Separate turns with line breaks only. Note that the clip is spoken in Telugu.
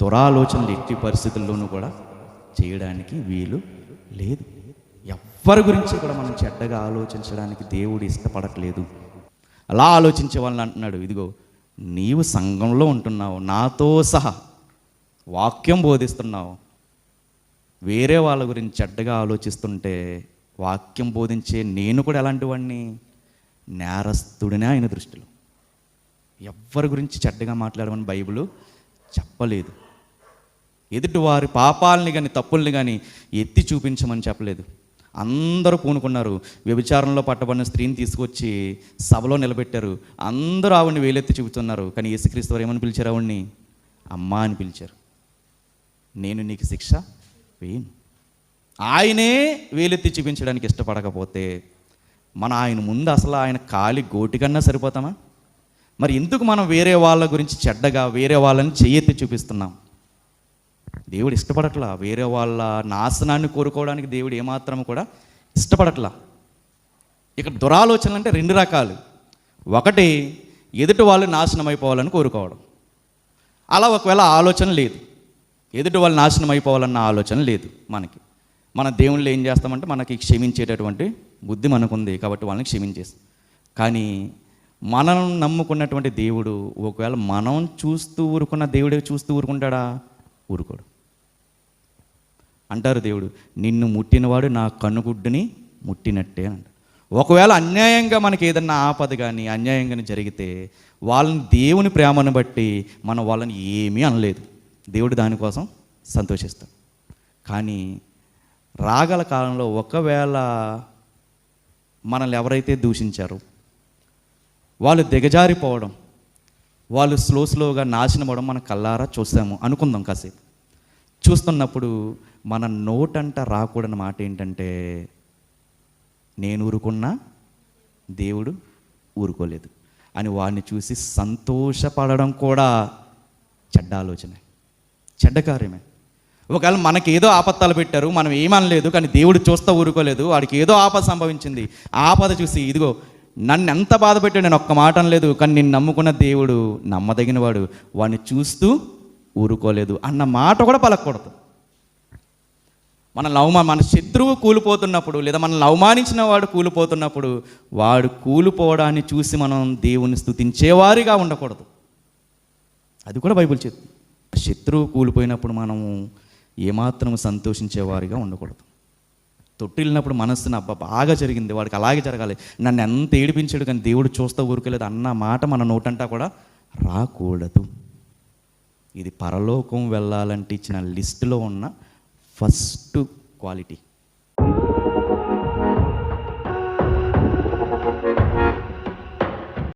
దురాలోచనలు ఎట్టి పరిస్థితుల్లోనూ కూడా చేయడానికి వీలు లేదు. ఎవ్వరి గురించి కూడా మనం చెడ్డగా ఆలోచించడానికి దేవుడు ఇష్టపడట్లేదు. అలా ఆలోచించే వాళ్ళని అంటున్నాడు, ఇదిగో నీవు సంఘంలో ఉంటున్నావు, నాతో సహా వాక్యం బోధిస్తున్నావు, వేరే వాళ్ళ గురించి చెడ్డగా ఆలోచిస్తుంటే వాక్యం బోధించే నేను కూడా ఎలాంటి వాడిని? నేరస్తుడినే ఆయన దృష్టిలో. ఎవ్వరి గురించి చెడ్డగా మాట్లాడమని బైబిల్ చెప్పలేదు. ఎదుటి వారి పాపాలని కానీ తప్పుల్ని కానీ ఎత్తి చూపించమని చెప్పలేదు. అందరూ పూనుకున్నారు. వ్యభిచారంలో పట్టబడిన స్త్రీని తీసుకొచ్చి సభలో నిలబెట్టారు. అందరూ ఆవిడ్ని వేలెత్తి చూపుతున్నారు. కానీ యేసుక్రీస్తు వారు ఏమని పిలిచారు? ఆవిడ్ని అమ్మా అని పిలిచారు. నేను నీకు శిక్ష వేయను. ఆయనే వేలెత్తి చూపించడానికి ఇష్టపడకపోతే మన ఆయన ముందు అసలు ఆయన కాలి గోటి కన్నా సరిపోతామా? మరి ఎందుకు మనం వేరే వాళ్ళ గురించి చెడ్డగా వేరే వాళ్ళని చెయ్యెత్తి చూపిస్తున్నాం? దేవుడు ఇష్టపడట్లా. వేరే వాళ్ళ నాశనాన్ని కోరుకోవడానికి దేవుడు ఏమాత్రం కూడా ఇష్టపడట్లా. ఇక్కడ దురాలోచనలు అంటే రెండు రకాలు. ఒకటి, ఎదుటి వాళ్ళు నాశనం అయిపోవాలని కోరుకోవడం. అలా ఒకవేళ ఆలోచన లేదు, ఎదుటి వాళ్ళు నాశనం అయిపోవాలన్న ఆలోచన లేదు మనకి. మన దేవుళ్ళు ఏం చేస్తామంటే మనకి క్షమించేటటువంటి బుద్ధి మనకుంది కాబట్టి వాళ్ళని క్షమించేస్తాం. కానీ మనం నమ్ముకున్నటువంటి దేవుడు ఒకవేళ మనం చూస్తూ ఊరుకున్న దేవుడే చూస్తూ ఊరుకుంటాడా? ఊరుకోడు. అంటారు దేవుడు, నిన్ను ముట్టినవాడు నా కన్నుగుడ్డుని ముట్టినట్టే అంట. ఒకవేళ అన్యాయంగా మనకి ఏదన్నా ఆపద కానీ అన్యాయంగా జరిగితే వాళ్ళని దేవుని ప్రేమను బట్టి మనం వాళ్ళని ఏమీ అనలేదు. దేవుడు దానికోసం సంతోషిస్తాడు. కానీ రాగల కాలంలో ఒకవేళ మనల్ని ఎవరైతే దూషించారో వాళ్ళు దిగజారిపోవడం, వాళ్ళు స్లోగా నాశనం అవ్వడం మనం కళ్ళారా చూసాము అనుకుందాం. కాసేపు చూస్తున్నప్పుడు మన నోటంట రాకూడని మాట ఏంటంటే, నేను ఊరుకున్నా దేవుడు ఊరుకోలేదు అని వాడిని చూసి సంతోషపడడం కూడా చెడ్డ ఆలోచనే, చెడ్డ కార్యమే. ఒకవేళ మనకి ఏదో ఆపత్తాలు పెట్టారు, మనం ఏమనలేదు, కానీ దేవుడు చూస్తూ ఊరుకోలేదు, వాడికి ఏదో ఆపద సంభవించింది. ఆపద చూసి ఇదిగో నన్ను ఎంత బాధ పెట్టాడు, నేను ఒక్క మాట అనలేదు, కానీ నేను నమ్ముకున్న దేవుడు నమ్మదగిన వాడు, వాడిని చూస్తూ ఊరుకోలేదు అన్న మాట కూడా పలకూడదు. మన శత్రువు కూలిపోతున్నప్పుడు లేదా మనల్ని అవమానించిన వాడు కూలిపోతున్నప్పుడు వాడు కూలిపోవడాన్ని చూసి మనం దేవుని స్తుతించేవారిగా ఉండకూడదు. అది కూడా బైబిల్ చెప్తుంది. శత్రువు కూలిపోయినప్పుడు మనము ఏమాత్రం సంతోషించేవారిగా ఉండకూడదు. తొట్టిల్లినప్పుడు మనస్సున అబ్బా బాగా జరిగింది, వాడికి అలాగే జరగాలి, నన్ను ఎంత ఏడిపించాడు కానీ దేవుడు చూస్తూ ఊరుకోలేదు అన్న మాట మన నోటంటా కూడా రాకూడదు. ఇది పరలోకం వెళ్ళాలంటే ఇచ్చిన లిస్టులో ఉన్న ఫస్ట్ క్వాలిటీ.